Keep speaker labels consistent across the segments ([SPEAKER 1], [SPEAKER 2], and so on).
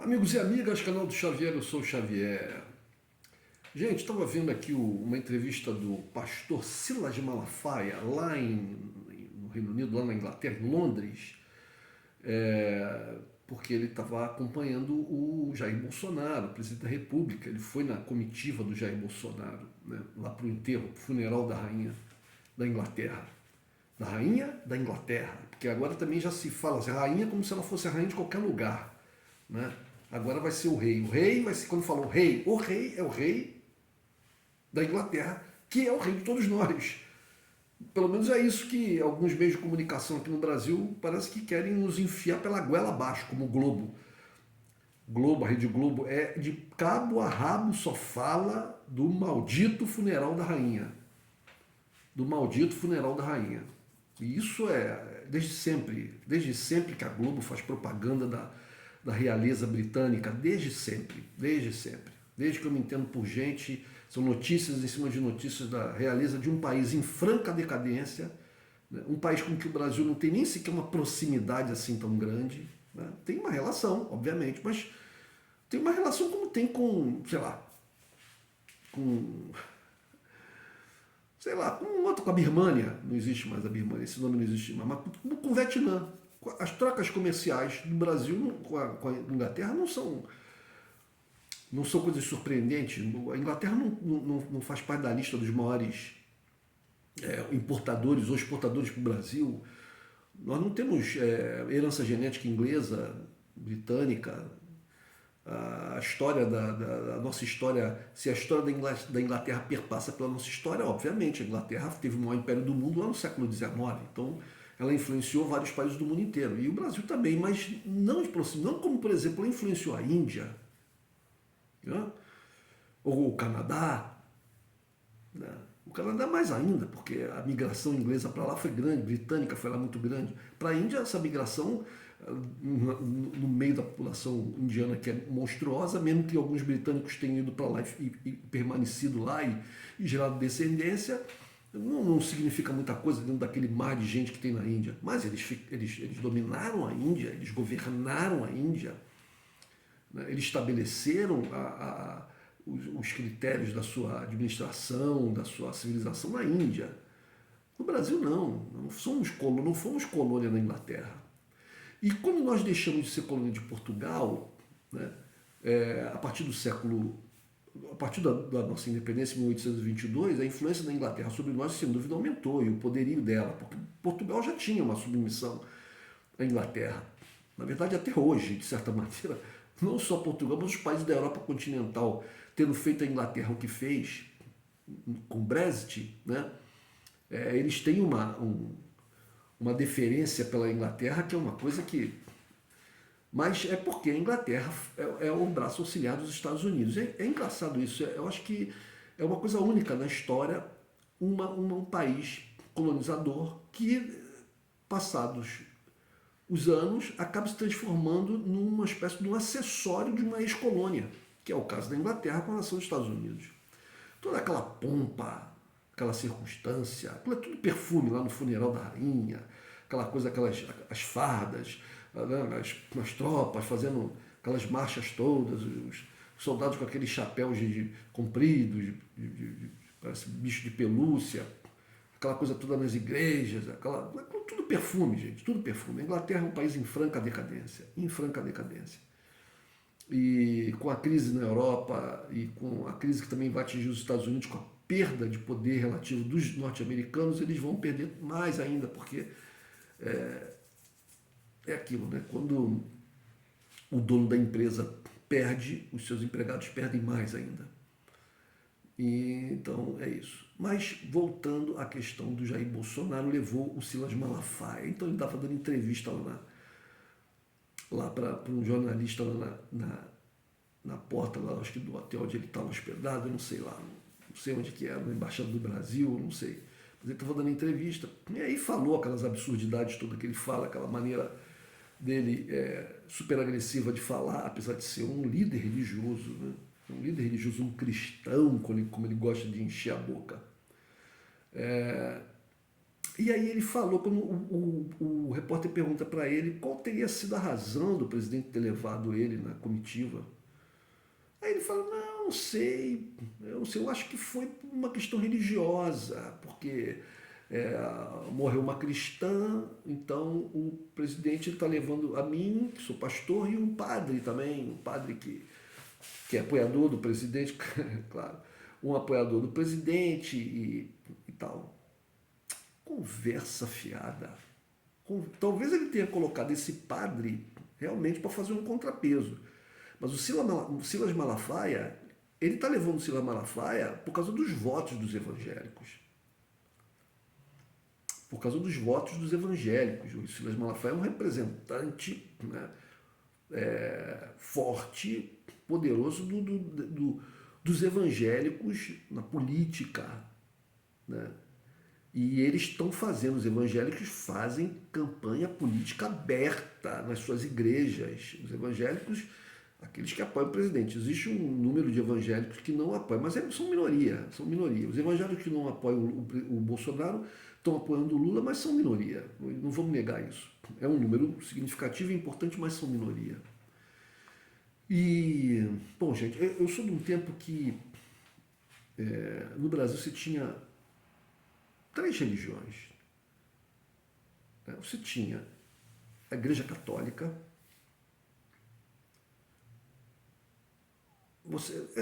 [SPEAKER 1] Amigos e amigas, canal do Xavier, eu sou o Xavier. Gente, estava vendo aqui uma entrevista do pastor Silas Malafaia, no Reino Unido, lá na Inglaterra, em Londres, porque ele estava acompanhando o Jair Bolsonaro, o presidente da República. Ele foi na comitiva do Jair Bolsonaro, né, lá para o enterro, pro funeral da rainha da Inglaterra. Da rainha da Inglaterra, porque agora também já se fala assim, rainha como se ela fosse a rainha de qualquer lugar, né? Agora vai ser o rei. O rei vai ser, quando fala o rei é o rei da Inglaterra, que é o rei de todos nós. Pelo menos é isso que alguns meios de comunicação aqui no Brasil parece que querem nos enfiar pela goela abaixo, como o Globo. Globo, a Rede Globo, é de cabo a rabo só fala do maldito funeral da rainha. Do maldito funeral da rainha. E isso é desde sempre que a Globo faz propaganda da realeza britânica, desde sempre, desde sempre. Desde que eu me entendo por gente, são notícias em cima de notícias da realeza de um país em franca decadência, né? Um país com que o Brasil não tem nem sequer uma proximidade assim tão grande, né? Tem uma relação, obviamente, mas tem uma relação como tem com, com com um outro, com a Birmânia, não existe mais a Birmânia, esse nome não existe mais, mas com o Vietnã. As trocas comerciais do Brasil com a Inglaterra não são coisas surpreendentes. A Inglaterra não faz parte da lista dos maiores importadores ou exportadores para o Brasil. Nós não temos herança genética inglesa, britânica. A história da nossa história, se a história da Inglaterra perpassa pela nossa história, obviamente, a Inglaterra teve o maior império do mundo lá no século XIX, então ela influenciou vários países do mundo inteiro, e o Brasil também, mas não de proximidade, não como, por exemplo, ela influenciou a Índia, né? Ou o Canadá, né? O Canadá mais ainda, porque a migração inglesa para lá foi grande, britânica foi lá muito grande. Para a Índia, essa migração no meio da população indiana, que é monstruosa, mesmo que alguns britânicos tenham ido para lá e permanecido lá e gerado descendência, não significa muita coisa dentro daquele mar de gente que tem na Índia. Mas eles dominaram a Índia, eles governaram a Índia, né? Eles estabeleceram os critérios da sua administração, da sua civilização na Índia. No Brasil, não fomos colônia da Inglaterra. E quando nós deixamos de ser colônia de Portugal, né, a partir do século, a partir da nossa independência em 1822, a influência da Inglaterra sobre nós, sem dúvida, aumentou, e o poderio dela, porque Portugal já tinha uma submissão à Inglaterra. Na verdade, até hoje, de certa maneira, não só Portugal, mas os países da Europa continental, tendo feito a Inglaterra o que fez com o Brexit, né, eles têm uma deferência pela Inglaterra, que é uma coisa que. Mas é porque a Inglaterra é o braço auxiliar dos Estados Unidos. É engraçado isso. Eu acho que é uma coisa única na história, um país colonizador que, passados os anos, acaba se transformando numa espécie de um acessório de uma ex-colônia, que é o caso da Inglaterra com relação aos Estados Unidos. Toda aquela pompa, aquela circunstância, aquilo é tudo perfume lá no funeral da rainha, aquela coisa, as fardas, né, as tropas fazendo aquelas marchas todas, os soldados com aqueles chapéus compridos, parece bicho de pelúcia, aquela coisa toda nas igrejas, tudo perfume, gente, tudo perfume. A Inglaterra é um país em franca decadência. E com a crise na Europa e com a crise que também vai atingir os Estados Unidos, com a perda de poder relativo dos norte-americanos, eles vão perder mais ainda, porque é aquilo, né? Quando o dono da empresa perde, os seus empregados perdem mais ainda. E, então é isso. Mas voltando à questão do Jair Bolsonaro, levou o Silas Malafaia. Então ele estava dando entrevista lá para um jornalista lá na porta, lá, acho que do hotel onde ele estava hospedado, eu não sei lá, não sei onde que era, na Embaixada do Brasil, não sei. Mas ele estava dando entrevista. E aí falou aquelas absurdidades todas que ele fala, aquela maneira dele super agressiva de falar, apesar de ser um líder religioso, né? Um líder religioso, um cristão, como ele gosta de encher a boca. E aí ele falou, quando o repórter pergunta para ele qual teria sido a razão do presidente ter levado ele na comitiva. Aí ele fala, não, não sei, eu não sei, eu acho que foi uma questão religiosa, porque morreu uma cristã, então o presidente está levando a mim, que sou pastor, e um padre também, um padre que é apoiador do presidente, claro, um apoiador do presidente e tal. Conversa fiada. Talvez ele tenha colocado esse padre realmente para fazer um contrapeso. Mas o Silas Malafaia, ele está levando o Silas Malafaia por causa dos votos dos evangélicos. Por causa dos votos dos evangélicos. O Silas Malafaia é um representante, né, forte, poderoso dos evangélicos na política, né? E eles estão fazendo, os evangélicos fazem campanha política aberta nas suas igrejas. Os evangélicos, aqueles que apoiam o presidente. Existe um número de evangélicos que não apoiam, mas são minoria, são minoria. Os evangélicos que não apoiam o Bolsonaro estão apoiando o Lula, mas são minoria. Não vamos negar isso. É um número significativo e importante, mas são minoria. E, bom, gente, eu sou de um tempo que no Brasil você tinha três religiões. Você tinha a Igreja Católica,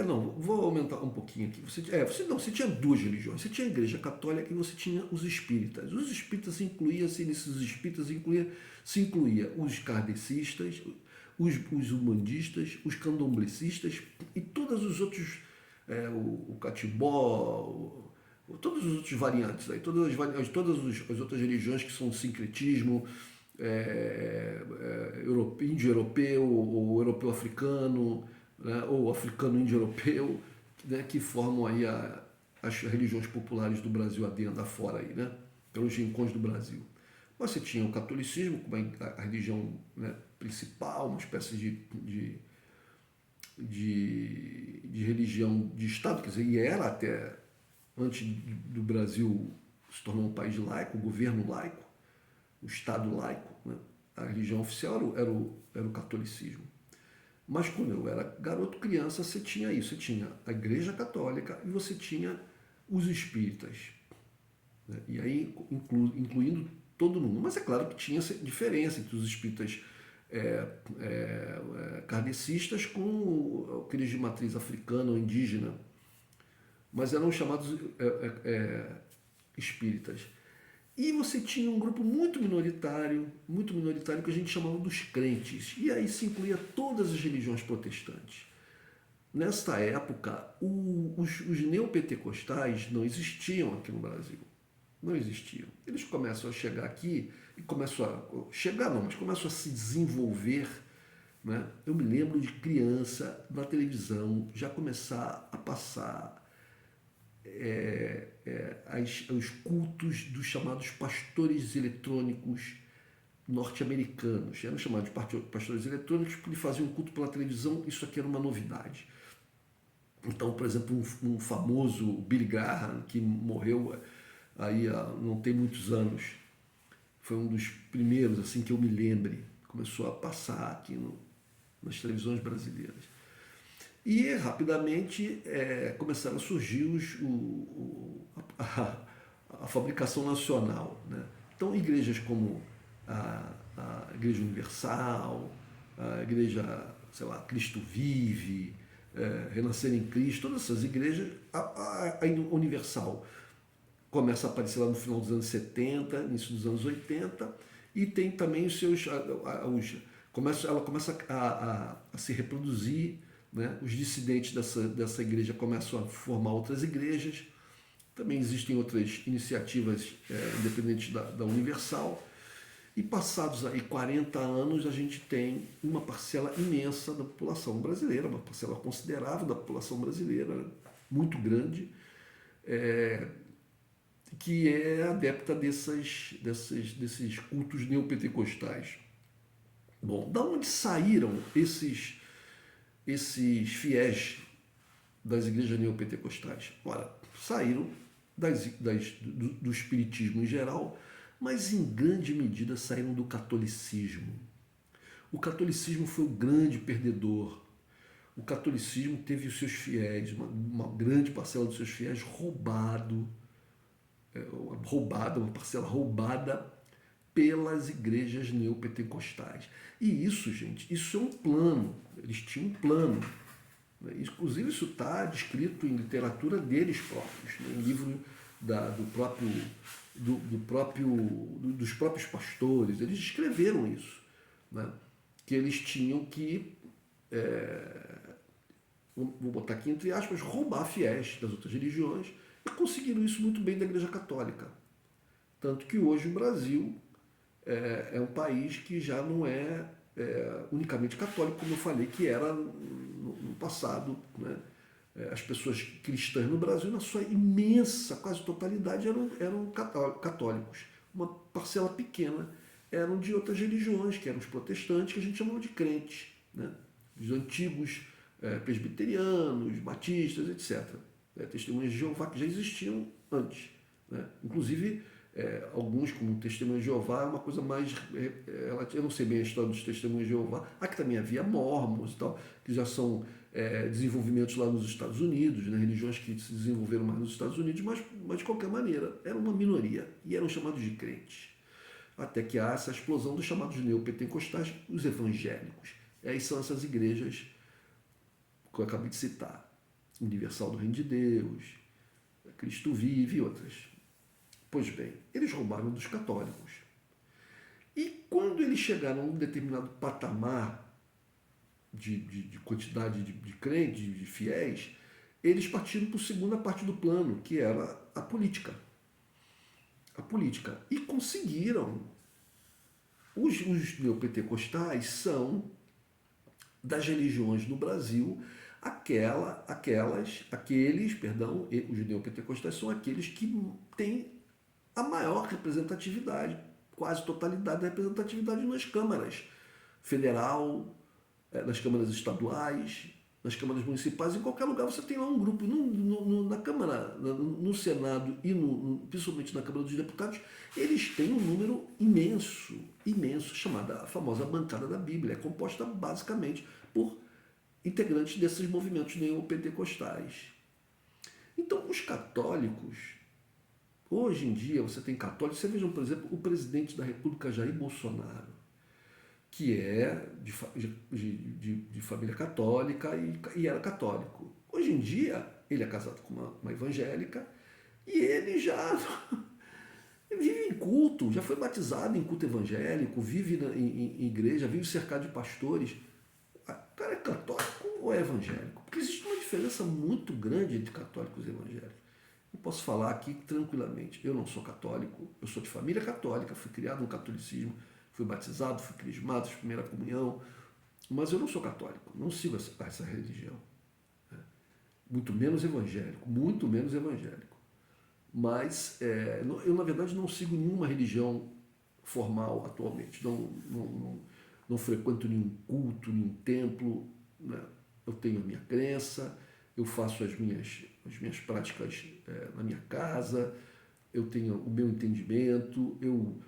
[SPEAKER 1] não, vou aumentar um pouquinho aqui. Você tinha duas religiões. Você tinha a Igreja Católica e você tinha os espíritas. Os espíritas nesses espíritas se incluía os kardecistas, os umbandistas, os candomblecistas e todos os outros, o catimbó, todos os outros variantes, aí, todas as outras religiões que são o sincretismo, índio-europeu, ou europeu-africano, né, ou africano-índio-europeu, né, que formam aí as religiões populares do Brasil adentro, afora, aí, né, pelos rincões do Brasil. Mas você tinha o catolicismo como a religião, né, principal, uma espécie de religião de Estado, quer dizer, e era até antes do Brasil se tornar um país laico, o governo laico, o Estado laico, né? A religião oficial era o catolicismo. Mas quando eu era garoto, criança, você tinha isso. Você tinha a Igreja Católica e você tinha os espíritas. Né? E aí, incluindo todo mundo. Mas é claro que tinha essa diferença entre os espíritas kardecistas com aqueles de matriz africana ou indígena. Mas eram chamados espíritas. E você tinha um grupo muito minoritário que a gente chamava dos crentes. E aí se incluía todas as religiões protestantes. Nesta época, os neopentecostais não existiam aqui no Brasil. Não existiam. Eles começam a chegar aqui, e começam a se desenvolver. Né? Eu me lembro de criança, na televisão, já começar a passar os cultos dos chamados pastores eletrônicos norte-americanos. Eram chamados de pastores eletrônicos porque eles faziam culto pela televisão, isso aqui era uma novidade. Então, por exemplo, um famoso Billy Graham, que morreu aí não tem muitos anos, foi um dos primeiros assim que eu me lembre, começou a passar aqui nas televisões brasileiras. E rapidamente começaram a surgir a fabricação nacional. Né? Então, igrejas como a Igreja Universal, a Igreja, sei lá, Cristo Vive, Renascer em Cristo, todas essas igrejas, a Universal começa a aparecer lá no final dos anos 70, início dos anos 80, e tem também os seus. Ela começa a se reproduzir. Né? Os dissidentes dessa igreja começam a formar outras igrejas. Também existem outras iniciativas independentes da Universal. E passados aí 40 anos, a gente tem uma parcela imensa da população brasileira, uma parcela considerável da população brasileira, muito grande, que é adepta desses cultos neopentecostais. Bom, da onde saíram esses fiéis das igrejas neopentecostais? Ora, saíram do espiritismo em geral, mas em grande medida saíram do catolicismo. O catolicismo foi o grande perdedor. O catolicismo teve os seus fiéis, uma grande parcela dos seus fiéis uma parcela roubada pelas igrejas neopentecostais. E isso, gente, isso é um plano. Eles tinham um plano. Inclusive isso está descrito em literatura deles próprios, né? Em livro dos próprios pastores. Eles escreveram isso, né? Que eles tinham que, vou botar aqui entre aspas, roubar fiéis das outras religiões, e conseguiram isso muito bem da Igreja Católica. Tanto que hoje o Brasil é um país que já não é unicamente católico, como eu falei, que era no passado, né? As pessoas cristãs no Brasil, na sua imensa, quase totalidade, eram católicos. Uma parcela pequena eram de outras religiões, que eram os protestantes, que a gente chamava de crentes, né? Os antigos presbiterianos, batistas, etc. Testemunhas de Jeová que já existiam antes, né? Inclusive, alguns, como o Testemunho de Jeová, é uma coisa mais. Eu não sei bem a história dos Testemunhos de Jeová. Aqui também havia mormons e tal, que já são desenvolvimentos lá nos Estados Unidos, né? Religiões que se desenvolveram mais nos Estados Unidos, mas de qualquer maneira, era uma minoria e eram chamados de crentes. Até que há essa explosão dos chamados neopentecostais, os evangélicos. E aí são essas igrejas que eu acabei de citar: Universal do Reino de Deus, Cristo Vive e outras. Pois bem, eles roubaram dos católicos. E quando eles chegaram a um determinado patamar de quantidade de crentes, de fiéis, eles partiram para a segunda parte do plano, que era a política. A política. E conseguiram. Os neopentecostais são, das religiões no Brasil, os neopentecostais são aqueles que têm a maior representatividade, quase totalidade da representatividade nas câmaras federal, nas câmaras estaduais, nas câmaras municipais. Em qualquer lugar você tem lá um grupo. Na Câmara, no Senado e principalmente na Câmara dos Deputados, eles têm um número imenso, chamada a famosa bancada da Bíblia. É composta basicamente por integrantes desses movimentos neopentecostais. Então, os católicos, hoje em dia, você tem católicos, você veja, por exemplo, o presidente da República, Jair Bolsonaro, que é de família católica e era católico. Hoje em dia, ele é casado com uma evangélica e ele já vive em culto, já foi batizado em culto evangélico, vive em igreja, vive cercado de pastores. O cara é católico ou é evangélico? Porque existe uma diferença muito grande entre católicos e evangélicos. Eu posso falar aqui tranquilamente, eu não sou católico, eu sou de família católica, fui criado no catolicismo, fui batizado, fui crismado, fiz primeira comunhão, mas eu não sou católico, não sigo essa religião. Muito menos evangélico, muito menos evangélico. Mas eu, na verdade, não sigo nenhuma religião formal atualmente. Não frequento nenhum culto, nenhum templo, né? Eu tenho a minha crença, eu faço as minhas práticas na minha casa, eu tenho o meu entendimento, eu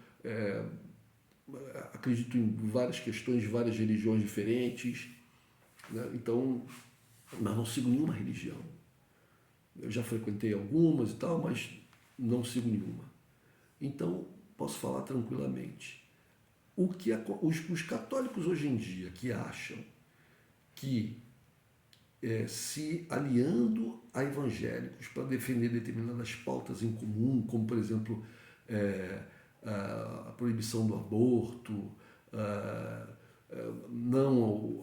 [SPEAKER 1] acredito em várias questões de várias religiões diferentes, né? Então, mas não sigo nenhuma religião. Eu já frequentei algumas e tal, mas não sigo nenhuma. Então, posso falar tranquilamente. Os católicos hoje em dia que acham que se aliando a evangélicos para defender determinadas pautas em comum, como, por exemplo, a proibição do aborto,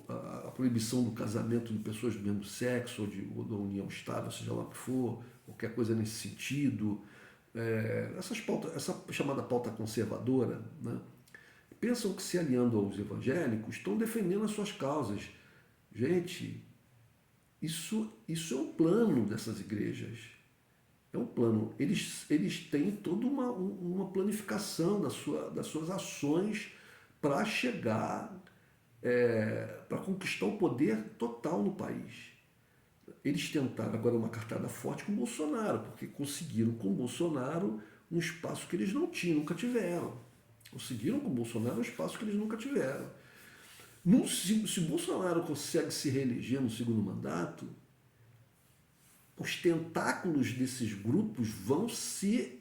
[SPEAKER 1] a proibição do casamento de pessoas do mesmo sexo ou da união estável, seja lá o que for, qualquer coisa nesse sentido, essa chamada pauta conservadora, né? Pensam que se aliando aos evangélicos estão defendendo as suas causas. Gente, isso é um plano dessas igrejas. É um plano. Eles têm toda uma planificação das suas ações para chegar, para conquistar o poder total no país. Eles tentaram agora uma cartada forte com o Bolsonaro, porque conseguiram com o Bolsonaro um espaço que eles não tinham, nunca tiveram. Conseguiram com o Bolsonaro um espaço que eles nunca tiveram. Se o Bolsonaro consegue se reeleger no segundo mandato, os tentáculos desses grupos vão se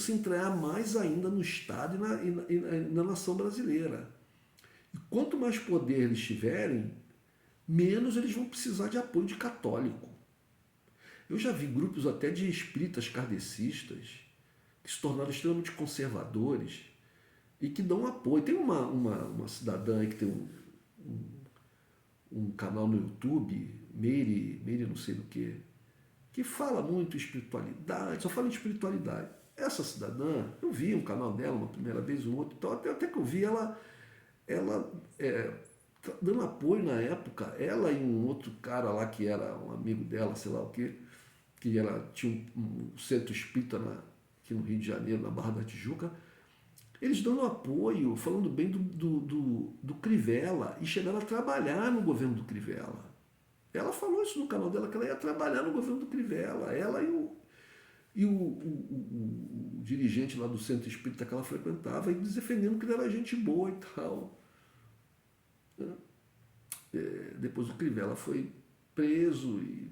[SPEAKER 1] entranhar mais ainda no Estado e na nação brasileira. E quanto mais poder eles tiverem, menos eles vão precisar de apoio de católico. Eu já vi grupos até de espíritas kardecistas que se tornaram extremamente conservadores e que dão apoio. Tem uma cidadã aí que tem um canal no YouTube, Meire não sei do que fala muito em espiritualidade, só fala em espiritualidade. Essa cidadã, eu vi um canal dela uma primeira vez, um outro, então, até que eu vi ela dando apoio na época, ela e um outro cara lá que era um amigo dela, sei lá o quê, que tinha um centro espírita aqui no Rio de Janeiro, na Barra da Tijuca, eles dando apoio, falando bem do Crivella, e chegaram a trabalhar no governo do Crivella. Ela falou isso no canal dela, que ela ia trabalhar no governo do Crivella, ela e o dirigente lá do centro espírita que ela frequentava, e defendendo que ele era gente boa e tal. Depois o Crivella foi preso e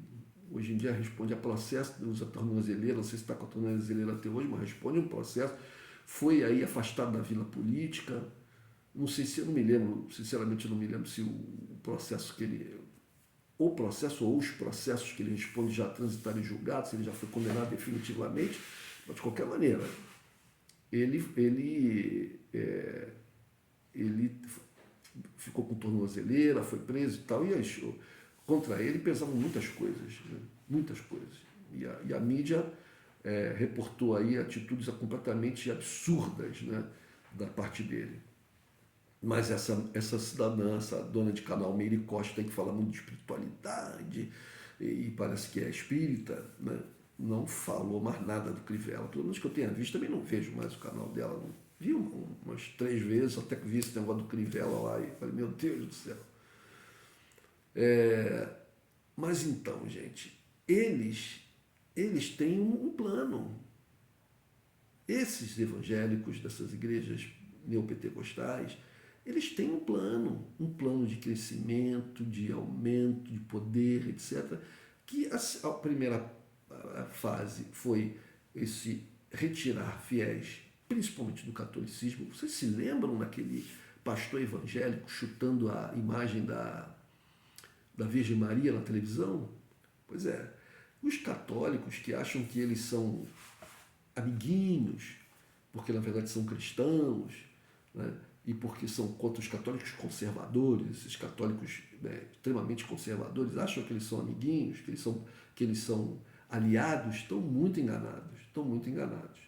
[SPEAKER 1] hoje em dia responde a processo, usa a tornozeleira, não sei se está com a tornozeleira até hoje, mas responde um processo. Foi aí afastado da vida política. Não sei se, eu não me lembro, sinceramente eu não me lembro se o processo que ele, ou processo ou os processos que ele responde já transitaram em julgado, se ele já foi condenado definitivamente, mas de qualquer maneira, ele ficou com tornozeleira, foi preso e tal, e contra ele pesavam muitas coisas, né? Muitas coisas. E a mídia reportou aí atitudes completamente absurdas, né, da parte dele. Mas essa cidadã, essa dona de canal Meire Costa, tem que falar muito de espiritualidade, e parece que é espírita, né? Não falou mais nada do Crivella. Pelo menos que eu tenha visto, também não vejo mais o canal dela. Não. Vi umas 3 vezes, até que vi esse negócio do Crivella lá e falei, meu Deus do céu. Mas então, gente, eles têm um plano. Esses evangélicos dessas igrejas neopentecostais, eles têm um plano de crescimento, de aumento, de poder, etc. Que a primeira fase foi esse retirar fiéis, principalmente do catolicismo. Vocês se lembram daquele pastor evangélico chutando a imagem da Virgem Maria na televisão? Pois é, os católicos que acham que eles são amiguinhos, porque na verdade são cristãos, né? E porque são contra os católicos conservadores, esses católicos, né, extremamente conservadores, acham que eles são amiguinhos, que eles são aliados, estão muito enganados.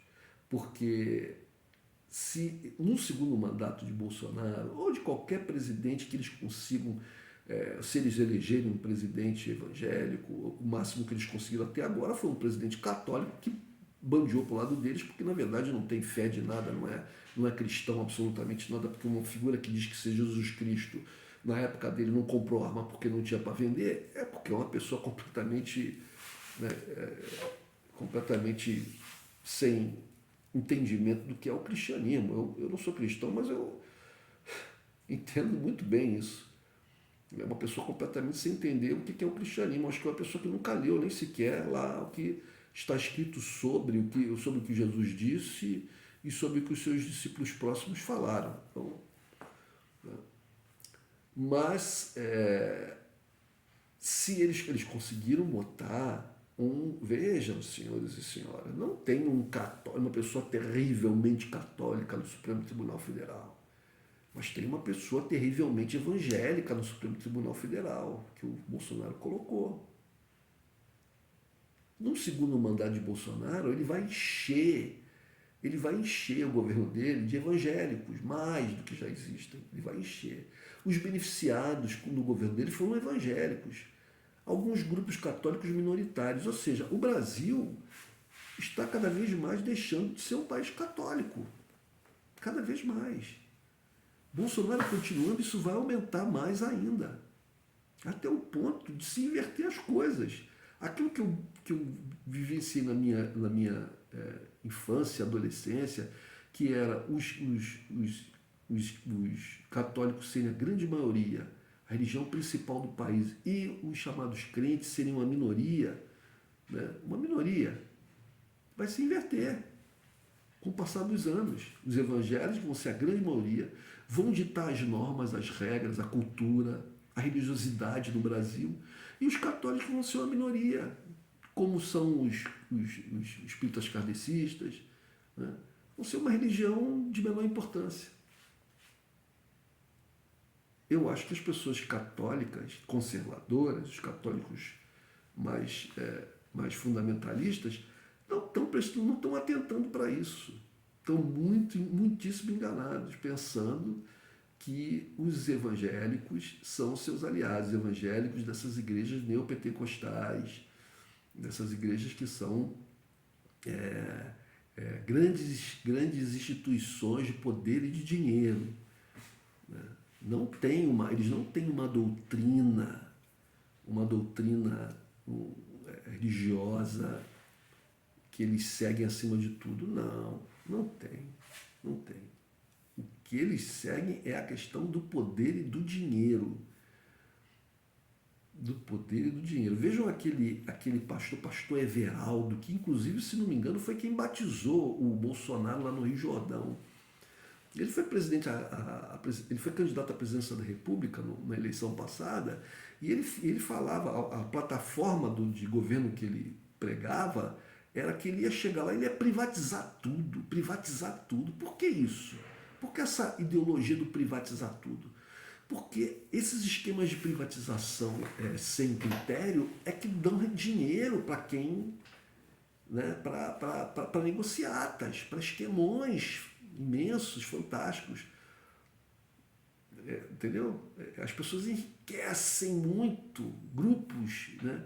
[SPEAKER 1] Porque se no segundo mandato de Bolsonaro, ou de qualquer presidente que eles consigam, se eles elegerem um presidente evangélico, o máximo que eles conseguiram até agora foi um presidente católico que bandeou para o lado deles, porque na verdade não tem fé de nada, não é cristão absolutamente nada, porque uma figura que diz que seja Jesus Cristo, na época dele não comprou arma porque não tinha para vender, é porque é uma pessoa completamente, né, completamente sem entendimento do que é o cristianismo. Eu não sou cristão, mas eu entendo muito bem isso. É uma pessoa completamente sem entender o que é o cristianismo. Acho que é uma pessoa que nunca leu nem sequer lá o que está escrito sobre o que Jesus disse e sobre o que os seus discípulos próximos falaram. Então, né? Mas se eles conseguiram botar vejam, senhores e senhoras, não tem uma pessoa terrivelmente católica no Supremo Tribunal Federal, mas tem uma pessoa terrivelmente evangélica no Supremo Tribunal Federal, que o Bolsonaro colocou. No segundo mandato de Bolsonaro, ele vai encher o governo dele de evangélicos, mais do que já existem. Ele vai encher. Os beneficiados no governo dele foram evangélicos. Alguns grupos católicos minoritários. Ou seja, o Brasil está cada vez mais deixando de ser um país católico. Cada vez mais. Bolsonaro continuando, isso vai aumentar mais ainda. até o ponto de se inverter as coisas. Aquilo que eu vivenciei na minha infância, adolescência, que era os católicos serem a grande maioria, a religião principal do país, e os chamados crentes serem uma minoria, né? Uma minoria, vai se inverter com o passar dos anos. Os evangélicos vão ser a grande maioria, vão ditar as normas, as regras, a cultura, a religiosidade no Brasil, e os católicos vão ser uma minoria, como são os espíritas kardecistas, né? Vão ser uma religião de menor importância. Eu acho que as pessoas católicas, conservadoras, os católicos mais fundamentalistas, não estão atentando para isso. Estão muitíssimo enganados, pensando que os evangélicos são seus aliados, evangélicos dessas igrejas neopentecostais, dessas igrejas que são grandes instituições de poder e de dinheiro, né? Eles não têm uma doutrina religiosa que eles seguem acima de tudo. Não tem. O que eles seguem é a questão do poder e do dinheiro. Do poder e do dinheiro. Vejam aquele pastor Everaldo, que inclusive, se não me engano, foi quem batizou o Bolsonaro lá no Rio Jordão. Ele foi ele foi candidato à presidência da República na eleição passada, e ele falava, a plataforma de governo que ele pregava era que ele ia chegar lá e ele ia privatizar tudo, privatizar tudo. Por que isso? Por que essa ideologia do privatizar tudo? Porque esses esquemas de privatização sem critério é que dão dinheiro para quem, né, para negociatas, para esquemões imensos, fantásticos. Entendeu? As pessoas enriquecem muito, grupos, né?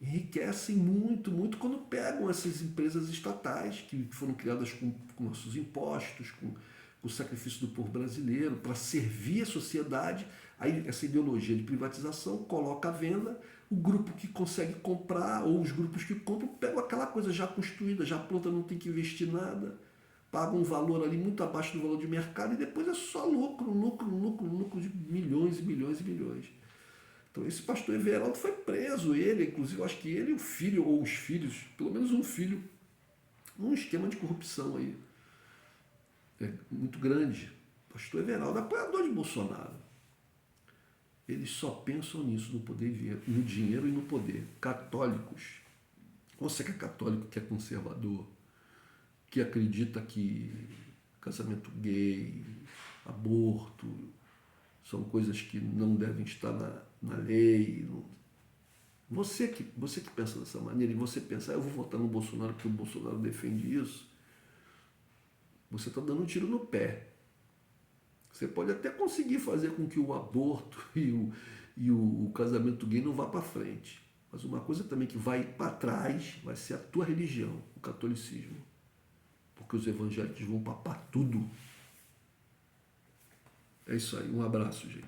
[SPEAKER 1] Enriquecem muito, muito quando pegam essas empresas estatais que foram criadas com nossos impostos, com o sacrifício do povo brasileiro, para servir a sociedade. Aí essa ideologia de privatização coloca à venda, o grupo que consegue comprar, ou os grupos que compram, pegam aquela coisa já construída, já pronta, não tem que investir nada, pagam um valor ali muito abaixo do valor de mercado e depois é só lucro de milhões e milhões e milhões. Então esse pastor Everaldo foi preso, inclusive, eu acho que ele e o filho, ou os filhos, pelo menos um filho, num esquema de corrupção aí, muito grande. Pastor Everaldo, apoiador de Bolsonaro. Eles só pensam nisso, no poder, no dinheiro e no poder. Católicos. Você que é católico, que é conservador, que acredita que casamento gay, aborto, são coisas que não devem estar na lei. Você que pensa dessa maneira, e você pensa, eu vou votar no Bolsonaro porque o Bolsonaro defende isso, você está dando um tiro no pé. Você pode até conseguir fazer com que o aborto e o casamento gay não vá para frente. Mas uma coisa também que vai para trás vai ser a tua religião, o catolicismo. Porque os evangélicos vão papar tudo. É isso aí. Um abraço, gente.